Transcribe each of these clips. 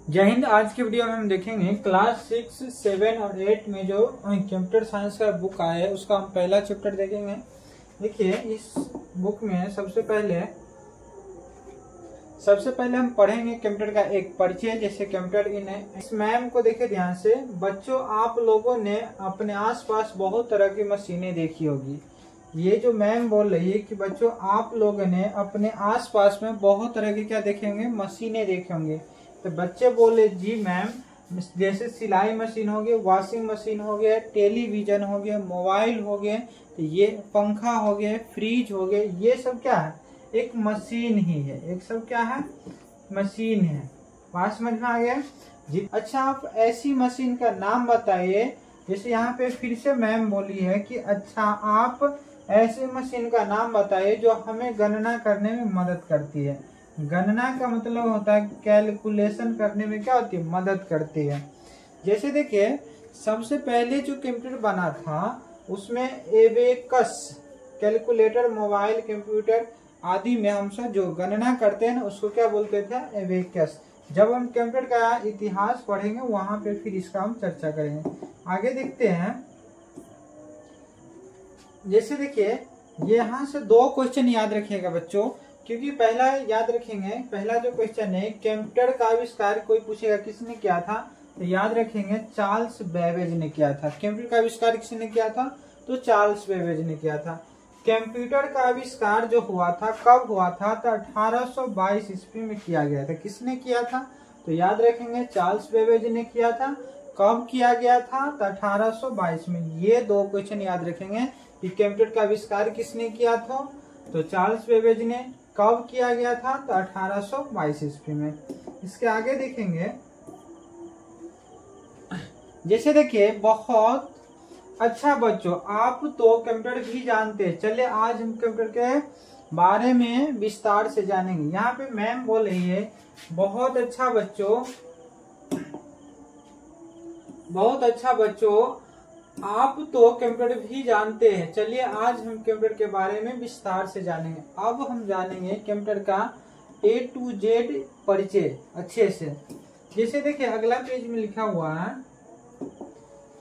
जय हिंद। आज की वीडियो में हम देखेंगे क्लास 6, 7 और 8 में जो कंप्यूटर साइंस का बुक आया है उसका हम पहला चैप्टर देखेंगे। देखिए इस बुक में सबसे पहले हम पढ़ेंगे कंप्यूटर का एक परिचय, जैसे कंप्यूटर इन है। इस मैम को देखिए ध्यान से। बच्चों, आप लोगों ने अपने आसपास बहुत तरह की मशीनें देखी होगी। ये जो मैम बोल रही है कि बच्चों आप लोगों ने अपने आसपास में बहुत तरह की क्या देखे होंगे, मशीनें देखे होंगे। तो बच्चे बोले जी मैम, जैसे सिलाई मशीन हो गई, वॉशिंग मशीन हो गया, टेलीविजन हो गया, मोबाइल हो गए, तो ये पंखा हो गया, फ्रिज हो गया, ये सब क्या है, एक मशीन ही है। एक सब क्या है, मशीन है। बात समझ में आ गया जी। अच्छा, आप ऐसी मशीन का नाम बताइए। जैसे यहाँ पे फिर से मैम बोली है कि अच्छा आप ऐसी मशीन का नाम बताइए जो हमें गणना करने में मदद करती है। गणना का मतलब होता है कैलकुलेशन करने में क्या होती है, मदद करती है। जैसे देखिए सबसे पहले जो कंप्यूटर बना था उसमें एबेकस, कैलकुलेटर, मोबाइल, कंप्यूटर आदि में हम सब जो गणना करते हैं ना उसको क्या बोलते थे, एबेकस। जब हम कंप्यूटर का इतिहास पढ़ेंगे वहां पे फिर इसका हम चर्चा करेंगे। आगे देखते हैं। जैसे देखिए यहाँ से दो क्वेश्चन याद रखिएगा बच्चों, क्योंकि पहला याद रखेंगे। पहला जो क्वेश्चन है, कंप्यूटर का आविष्कार कोई पूछेगा किसने किया था, तो याद रखेंगे चार्ल्स बेबेज ने किया था। कंप्यूटर का आविष्कार किसने किया था, तो चार्ल्स बेबेज ने किया था। कंप्यूटर का आविष्कार जो हुआ था कब हुआ था, तो 1822 ईस्वी में किया गया था। किसने किया था, तो याद रखेंगे चार्ल्स बेबेज ने किया था। कब किया गया था, तो 1822 में। ये दो क्वेश्चन याद रखेंगे कि कंप्यूटर का आविष्कार किसने किया था, तो चार्ल्स बेबेज ने। कब किया गया था, तो 1822 ईस्वी में। इसके आगे देखेंगे। जैसे देखिए बहुत अच्छा बच्चों, आप तो कंप्यूटर भी जानते हैं। चलिए आज हम कंप्यूटर के बारे में विस्तार से जानेंगे। यहाँ पे मैम बोल रही है बहुत अच्छा बच्चों, बहुत अच्छा बच्चों, आप तो कंप्यूटर भी जानते हैं। चलिए आज हम कंप्यूटर के बारे में विस्तार से जानेंगे। अब हम जानेंगे कंप्यूटर का A to Z परिचय अच्छे से। जैसे देखिए अगला पेज में लिखा हुआ है,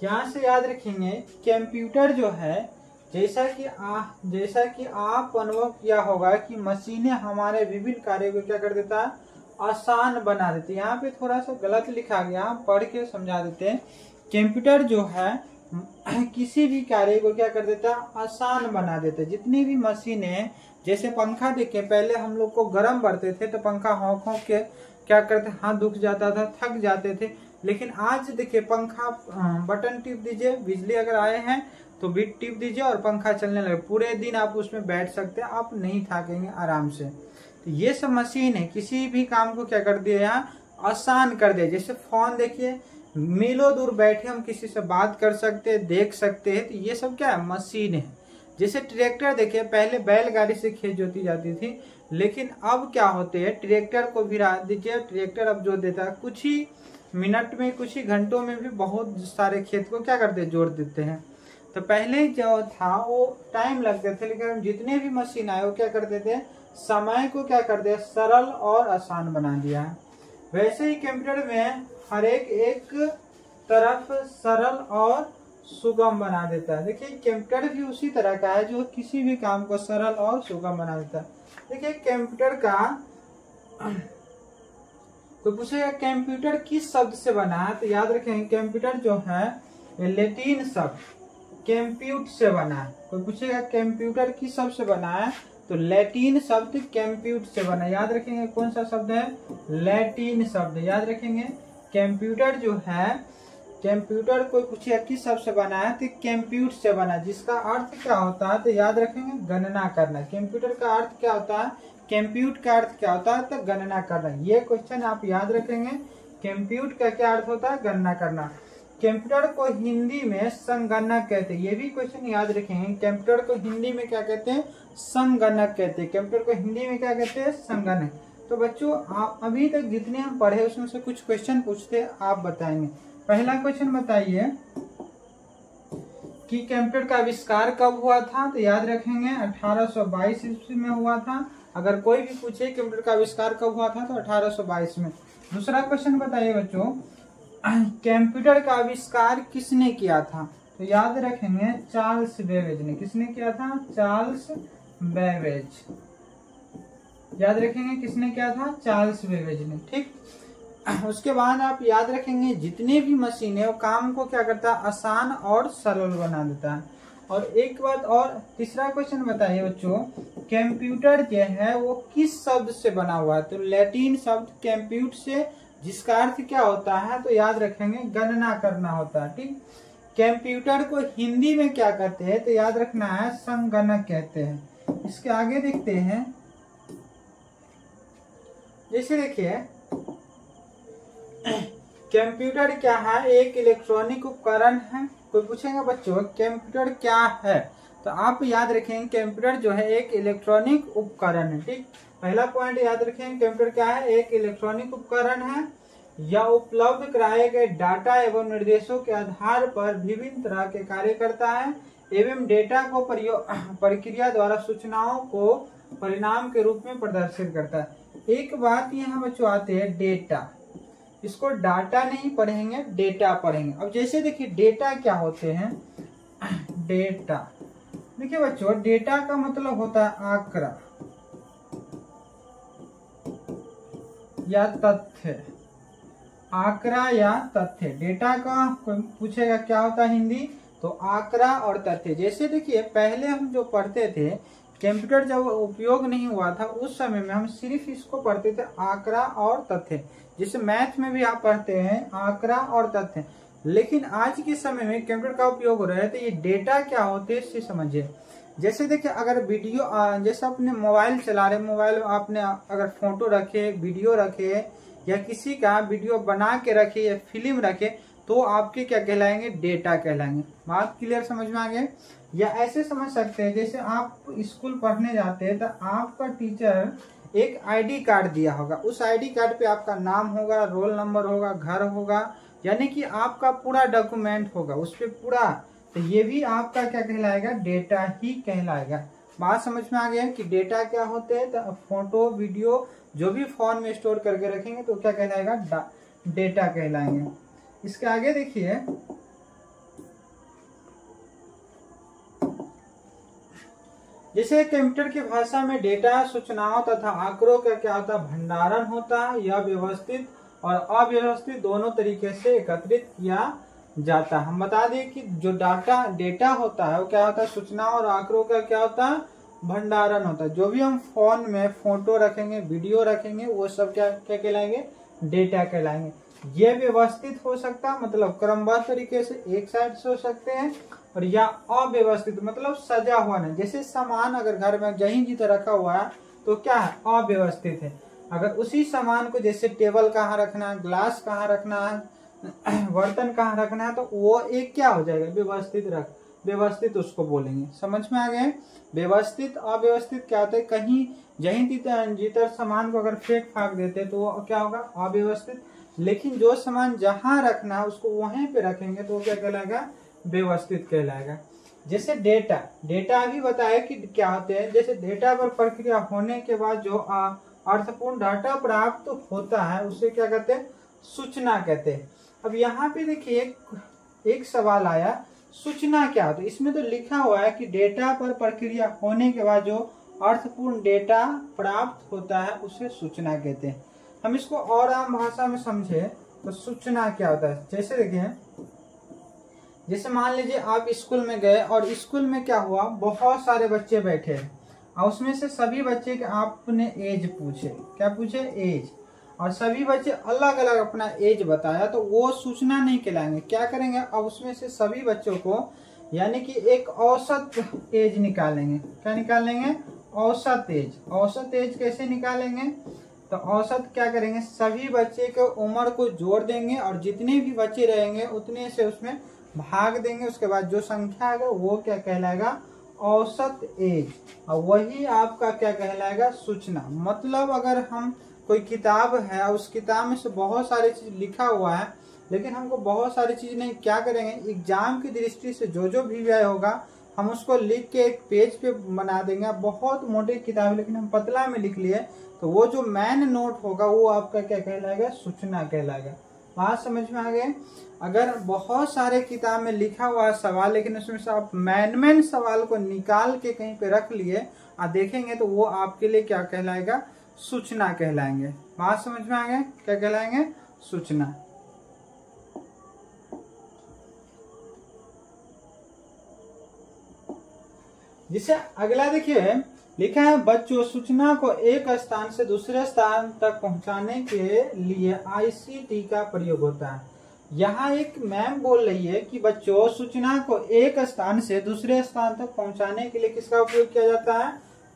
यहाँ से याद रखेंगे कंप्यूटर जो है, जैसा कि आप अनुभव किया होगा कि मशीनें हमारे विभिन्न कार्यों को क्या कर देता है, आसान बना देती है। यहाँ पे थोड़ा सा गलत लिखा गया, पढ़ के समझा देते हैं। कंप्यूटर जो है किसी भी कार्य को क्या कर देता है, आसान बना देता है। जितनी भी मशीनें, जैसे पंखा देखे, पहले हम लोग को गर्म पड़ते थे तो पंखा होंक होंक के क्या करते, हाथ दुख जाता था, थक जाते थे। लेकिन आज देखिए पंखा बटन टिप दीजिए, बिजली अगर आए हैं तो बिट टिप दीजिए और पंखा चलने लगे। पूरे दिन आप उसमें बैठ सकते हैं, आप नहीं थकेंगे आराम से। तो ये सब मशीन है, किसी भी काम को क्या कर दिया, यहाँ आसान कर दिया। जैसे फोन देखिए, मीलों दूर बैठे हम किसी से बात कर सकते हैं, देख सकते हैं। तो ये सब क्या है, मशीन है। जैसे ट्रैक्टर देखिए, पहले बैलगाड़ी से खेत जोती जाती थी, लेकिन अब क्या होते हैं, ट्रैक्टर को भिड़ा दीजिए, ट्रैक्टर अब जोत देता है। कुछ ही मिनट में, कुछ ही घंटों में भी बहुत सारे खेत को क्या करते हैं, जोड़ देते हैं। तो पहले जो था वो टाइम लगते थे, लेकिन जितने भी मशीन आए वो क्या कर देते हैं, समय को क्या कर दिया, सरल और आसान बना दिया है। वैसे ही कंप्यूटर में हर एक तरफ सरल और सुगम बना देता है। देखिए कंप्यूटर भी उसी तरह का है जो किसी भी काम को सरल और सुगम बना देता है। देखिए कंप्यूटर का, तो पूछेगा कंप्यूटर किस शब्द से बना है, तो याद रखेंगे कंप्यूटर जो है ये लैटिन शब्द कंप्यूट से बना है। कोई पूछेगा कंप्यूटर किस शब्द से बना है, तो लैटिन शब्द कंप्यूट से बना। याद रखेंगे कौन सा शब्द है, लैटिन शब्द। याद रखेंगे कंप्यूटर जो है, कंप्यूटर कोई पूछेगा किस शब्द से बना है, तो कंप्यूट से बना, जिसका अर्थ क्या होता है, तो याद रखेंगे गणना करना। कंप्यूटर का अर्थ क्या होता है, कंप्यूट का अर्थ क्या होता है, तो गणना करना। ये क्वेश्चन आप याद रखेंगे। कंप्यूट का क्या अर्थ होता है, गणना करना। कंप्यूटर को हिंदी में संगणक कहते हैं। ये भी क्वेश्चन याद रखेंगे। कंप्यूटर को हिंदी में क्या कहते हैं, संगणक कहते हैं। कंप्यूटर को हिंदी में क्या कहते हैं, संगणक। तो बच्चों आप अभी तक जितने हम पढ़े उसमें से कुछ क्वेश्चन पूछते हैं, आप बताएंगे। पहला क्वेश्चन बताइए कि कंप्यूटर का आविष्कार कब हुआ था, तो याद रखेंगे 1822 ईस्वी में हुआ था। अगर कोई भी पूछे कंप्यूटर का आविष्कार कब हुआ था तो 1822 में। दूसरा क्वेश्चन बताइए बच्चों, कंप्यूटर का आविष्कार किसने किया था? तो याद रखेंगे चार्ल्स बेबेज ने। किसने किया था? Charles Babbage. याद रखेंगे किसने किया था? चार्ल्स बेबेज ने। ठीक, उसके बाद आप याद रखेंगे जितने भी मशीन है वो काम को क्या करता है? आसान और सरल बना देता है। और एक बात और, तीसरा क्वेश्चन बताइए बच्चों, कंप्यूटर जो है वो किस शब्द से बना हुआ है? तो लैटिन शब्द कंप्यूट से, जिसका अर्थ क्या होता है? तो याद रखेंगे गणना करना होता है। ठीक, कंप्यूटर को हिंदी में क्या कहते हैं? तो याद रखना है संगणक कहते हैं। इसके आगे देखते हैं, जैसे देखिए कंप्यूटर क्या है? एक इलेक्ट्रॉनिक उपकरण है। कोई पूछेगा बच्चों कंप्यूटर क्या है, तो आप याद रखेंगे कंप्यूटर जो है एक इलेक्ट्रॉनिक उपकरण है। ठीक, पहला पॉइंट याद रखेंगे कंप्यूटर क्या है? एक इलेक्ट्रॉनिक उपकरण है। यह उपलब्ध कराए गए डाटा एवं निर्देशों के आधार पर विभिन्न तरह के कार्य करता है एवं डेटा को प्रक्रिया द्वारा सूचनाओं को परिणाम के रूप में प्रदर्शित करता है। एक बात यहाँ बच्चों आते हैं डेटा, इसको डाटा नहीं पढ़ेंगे, डेटा पढ़ेंगे। अब जैसे देखिए डेटा क्या होते हैं? डेटा, देखिए बच्चों डेटा का मतलब होता है आंकड़ा या तथ्य। आंकड़ा या तथ्य, डेटा का कोई पूछेगा क्या होता है हिंदी? तो आंकड़ा और तथ्य। जैसे देखिए पहले हम जो पढ़ते थे, कंप्यूटर जब उपयोग नहीं हुआ था उस समय में हम सिर्फ इसको पढ़ते थे आंकड़ा और तथ्य। जैसे मैथ में भी आप पढ़ते हैं आंकड़ा और तथ्य, लेकिन आज के समय में कंप्यूटर का उपयोग हो रहा है तो ये डेटा क्या होते हैं इससे समझिए। जैसे देखिए अगर वीडियो, जैसे अपने मोबाइल चला रहे, मोबाइल में आपने अगर फोटो रखे, वीडियो रखे या किसी का वीडियो बना के रखे या फिल्म रखे, तो आपके क्या कहलाएंगे? डेटा कहलाएंगे। बात क्लियर समझ में आ गया? या ऐसे समझ सकते हैं जैसे आप स्कूल पढ़ने जाते हैं तो आपका टीचर एक आईडी कार्ड दिया होगा, उस आईडी कार्ड पे आपका नाम होगा, रोल नंबर होगा, घर होगा, यानी कि आपका पूरा डॉक्यूमेंट होगा उस पे पूरा, तो ये भी आपका क्या कहलाएगा? डेटा ही कहलाएगा। बात समझ में आ गया कि डेटा क्या होते हैं? तो फोटो वीडियो जो भी फोन में स्टोर करके रखेंगे तो क्या कहलाएगा? डेटा कहलाएंगे। इसके आगे देखिए, जैसे कंप्यूटर की भाषा में डेटा सूचनाओं तथा आंकड़ों का क्या होता है? भंडारण होता है। यह व्यवस्थित और अव्यवस्थित दोनों तरीके से एकत्रित किया जाता है। हम बता दें कि जो डेटा होता है वो क्या होता है? सूचनाओं और आंकड़ों का क्या होता है? भंडारण होता है। जो भी हम फोन में फोटो रखेंगे, वीडियो रखेंगे, वो सब क्या क्या कहलाएंगे? डेटा कहलाएंगे। ये व्यवस्थित हो सकता है, मतलब क्रमबद्ध तरीके से एक साइड से हो सकते हैं, और या अव्यवस्थित मतलब सजा हुआ नहीं। जैसे सामान अगर घर में जहीं जितना रखा हुआ है तो क्या है? अव्यवस्थित है। अगर उसी सामान को जैसे टेबल कहाँ रखना है, ग्लास कहाँ रखना है, बर्तन कहाँ रखना है, तो वो एक क्या हो जाएगा? व्यवस्थित उसको बोलेंगे। समझ में आ गए? व्यवस्थित अव्यवस्थित क्या होता है? कहीं जहीं जितर सामान को अगर फेंक फाक देते तो वो क्या होगा? अव्यवस्थित। लेकिन जो सामान जहां रखना है उसको वहीं पे रखेंगे तो वो क्या कहलाएगा? व्यवस्थित कहलाएगा। जैसे डेटा भी बताया कि क्या होते हैं। जैसे डेटा पर प्रक्रिया होने के बाद जो अर्थपूर्ण डाटा प्राप्त होता है उसे क्या कहते हैं? सूचना कहते हैं। अब यहाँ पे देखिए एक सवाल आया, सूचना क्या होता है? इसमें तो लिखा हुआ है कि डेटा पर प्रक्रिया होने के बाद जो अर्थपूर्ण डेटा प्राप्त होता है उसे सूचना कहते हैं। हम इसको और आम भाषा में समझे तो सूचना क्या होता है? जैसे देखिए, जैसे मान लीजिए आप स्कूल में गए और स्कूल में क्या हुआ? बहुत सारे बच्चे बैठे हैं और उसमें से सभी बच्चे के आपने एज पूछे। क्या पूछे? एज। और सभी बच्चे अलग अलग अपना एज बताया, तो वो सूचना नहीं कहलाएंगे। क्या करेंगे? अब उसमें से सभी बच्चों को यानी कि एक औसत एज निकालेंगे। क्या निकालेंगे? औसत एज। औसत एज कैसे निकालेंगे? तो औसत क्या करेंगे? सभी बच्चे के उम्र को जोड़ देंगे और जितने भी बच्चे रहेंगे उतने से उसमें भाग देंगे। उसके बाद जो संख्या आएगा वो क्या कहलाएगा? औसत एज। और वही आपका क्या कहलाएगा? सूचना। मतलब अगर हम कोई किताब है, उस किताब में से बहुत सारी चीज लिखा हुआ है, लेकिन हमको बहुत सारी चीज नहीं, क्या करेंगे? एग्जाम की दृष्टि से जो भी व्यय होगा हम उसको लिख के एक पेज पे बना देंगे। बहुत मोटी किताब है लेकिन हम पतला में लिख लिए, तो वो जो मैन नोट होगा वो आपका क्या कहलाएगा, सूचना कहलाएगा। बात समझ में आ गए। अगर बहुत सारे किताब में लिखा हुआ सवाल लेकिन उसमें से आप मैन सवाल को निकाल के कहीं पे रख लिए और देखेंगे तो वो आपके लिए क्या कहलाएगा, सूचना कहलाएंगे। बात समझ में आ गए, क्या कहलाएंगे, सूचना। जिसे अगला देखिए लिखा है, बच्चों सूचना को एक स्थान से दूसरे स्थान तक पहुंचाने के लिए आईसीटी का प्रयोग होता है। यहाँ एक मैम बोल रही है कि बच्चों सूचना को एक स्थान से दूसरे स्थान तक पहुंचाने के लिए किसका उपयोग किया जाता है,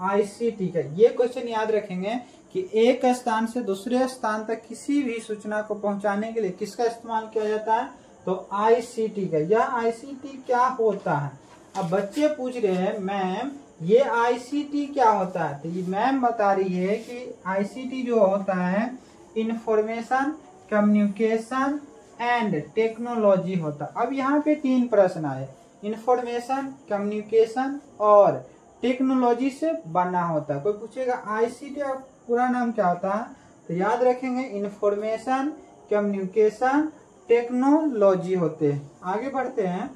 आईसीटी का। ये क्वेश्चन याद रखेंगे कि एक स्थान से दूसरे स्थान तक किसी भी सूचना को पहुंचाने के लिए किसका इस्तेमाल किया जाता है, तो आईसीटी का। यह आईसीटी क्या होता है। अब बच्चे पूछ रहे हैं मैम ये आईसीटी क्या होता है, तो ये मैम बता रही है कि आईसीटी जो होता है इंफॉर्मेशन कम्युनिकेशन एंड टेक्नोलॉजी होता है। अब यहाँ पे 3 प्रश्न आए, इंफॉर्मेशन कम्युनिकेशन और टेक्नोलॉजी से बना होता है। कोई पूछेगा आईसीटी का पूरा नाम क्या होता है, तो याद रखेंगे इंफॉर्मेशन कम्युनिकेशन टेक्नोलॉजी होते हैं। आगे बढ़ते हैं।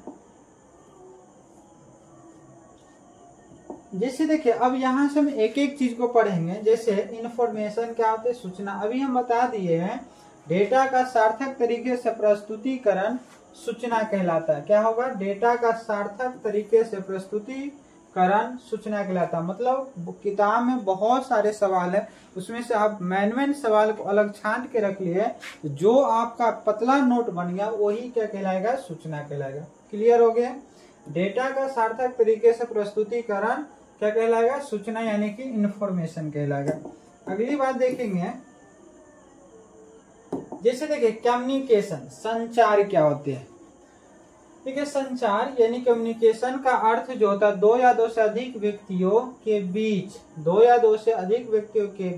जैसे देखिए अब यहाँ से हम एक एक चीज को पढ़ेंगे। जैसे इंफॉर्मेशन क्या होते हैं, सूचना। अभी हम बता दिए हैं डेटा का सार्थक तरीके से प्रस्तुतिकरण सूचना कहलाता है। क्या होगा, डेटा का सार्थक तरीके से प्रस्तुतिकरण सूचना कहलाता है। मतलब किताब में बहुत सारे सवाल है, उसमें से आप मैन सवाल को अलग छांट के रख लिए, जो आपका पतला नोट बन गया वही क्या कहलाएगा, सूचना कहलाएगा। क्लियर हो गया। डेटा का सार्थक तरीके से प्रस्तुतिकरण क्या कहलाएगा, सूचना यानी कि इंफॉर्मेशन कहलाएगा। अगली बात देखेंगे। जैसे देखिए कम्युनिकेशन, संचार क्या होते हैं। ठीक है, संचार यानी कम्युनिकेशन का अर्थ जो होता है दो या दो से अधिक व्यक्तियों के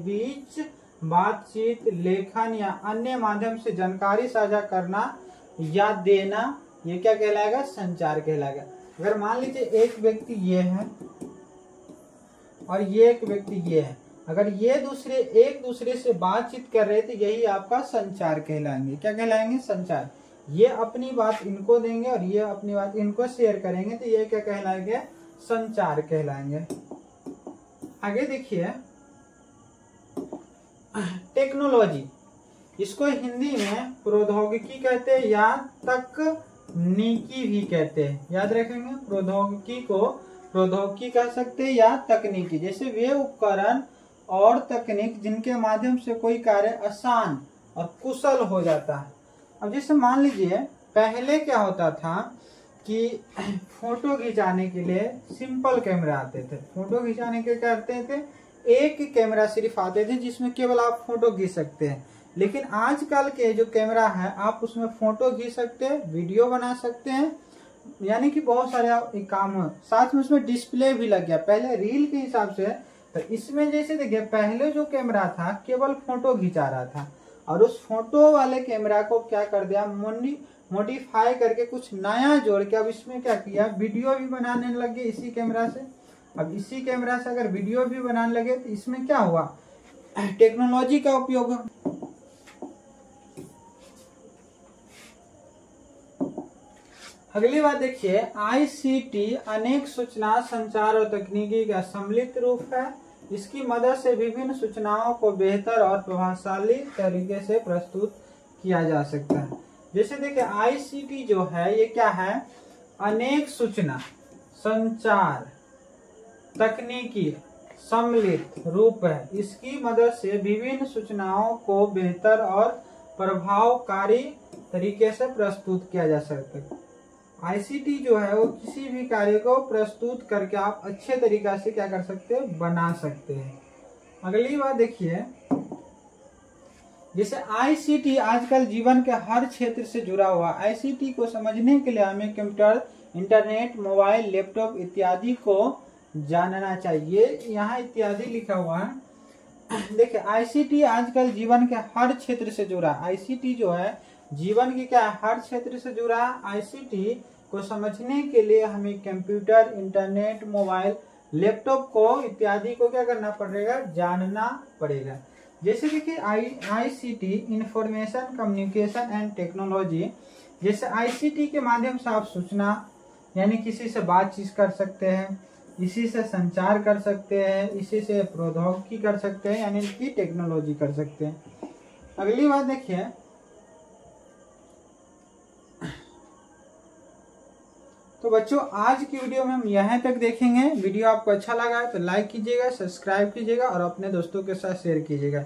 बीच बातचीत, लेखन या अन्य माध्यम से जानकारी साझा करना या देना, ये क्या कहलाएगा, संचार कहलाएगा। अगर मान लीजिए एक व्यक्ति ये है और ये एक व्यक्ति ये है, अगर ये एक दूसरे से बातचीत कर रहे थे, यही आपका संचार कहलाएंगे। क्या कहलाएंगे, संचार। ये अपनी बात इनको देंगे और ये अपनी बात इनको शेयर करेंगे, तो ये क्या कहलाएंगे, संचार कहलाएंगे। आगे देखिए टेक्नोलॉजी, इसको हिंदी में प्रौद्योगिकी कहते हैं या तकनीकी भी कहते हैं। याद रखेंगे, प्रौद्योगिकी को प्रौद्योगिकी कह सकते हैं या तकनीकी। जैसे वे उपकरण और तकनीक जिनके माध्यम से कोई कार्य आसान और कुशल हो जाता है। अब जैसे मान लीजिए पहले क्या होता था कि फोटो खिंचाने के लिए सिंपल कैमरा आते थे। फोटो खिंचाने के करते थे, एक कैमरा सिर्फ आते थे जिसमें केवल आप फोटो खींच सकते हैं। लेकिन आजकल के जो कैमरा है आप उसमें फोटो खींच सकते हैं, वीडियो बना सकते हैं, यानी कि बहुत सारे काम है। साथ में उसमें डिस्प्ले भी लग गया। पहले रील के हिसाब से, तो इसमें जैसे देखिए पहले जो कैमरा था केवल फोटो खिंचा रहा था, और उस फोटो वाले कैमरा को क्या कर दिया, मॉडिफाई करके कुछ नया जोड़ के अब इसमें क्या किया, वीडियो भी बनाने लगे इसी कैमरा से। अब इसी कैमरा से अगर वीडियो भी बनाने लगे तो इसमें क्या हुआ, टेक्नोलॉजी का उपयोग। अगली बात देखिए, आईसीटी अनेक सूचना संचार और तकनीकी का सम्मिलित रूप है। इसकी मदद से विभिन्न सूचनाओं को बेहतर और प्रभावशाली तरीके से प्रस्तुत किया जा सकता है। जैसे देखिए आईसीटी जो है ये क्या है, अनेक सूचना संचार तकनीकी सम्मिलित रूप है। इसकी मदद से विभिन्न सूचनाओं को बेहतर और प्रभावकारी तरीके से प्रस्तुत किया जा सकता है। आईसीटी जो है वो किसी भी कार्य को प्रस्तुत करके आप अच्छे तरीका से क्या कर सकते हैं, बना सकते हैं। अगली बात देखिए, जैसे आईसीटी आजकल जीवन के हर क्षेत्र से जुड़ा हुआ। आईसीटी को समझने के लिए हमें कंप्यूटर, इंटरनेट, मोबाइल, लैपटॉप इत्यादि को जानना चाहिए। यहाँ इत्यादि लिखा हुआ है। देखिए आईसीटी आजकल जीवन के हर क्षेत्र से जुड़ा। आईसीटी जो है जीवन की क्या हर क्षेत्र से जुड़ा। आईसीटी को समझने के लिए हमें कंप्यूटर, इंटरनेट, मोबाइल, लैपटॉप को इत्यादि को क्या करना पड़ेगा, जानना पड़ेगा। जैसे देखिए ICT, information communication and technology, जैसे ICT के माध्यम से आप सूचना यानी किसी से बातचीत कर सकते हैं, इसी से संचार कर सकते हैं, इसी से प्रौद्योगिकी कर सकते हैं, यानी कि टेक्नोलॉजी कर सकते हैं। अगली बात देखिए, तो बच्चों आज की वीडियो में हम यहाँ तक देखेंगे। वीडियो आपको अच्छा लगा है तो लाइक कीजिएगा, सब्सक्राइब कीजिएगा और अपने दोस्तों के साथ शेयर कीजिएगा।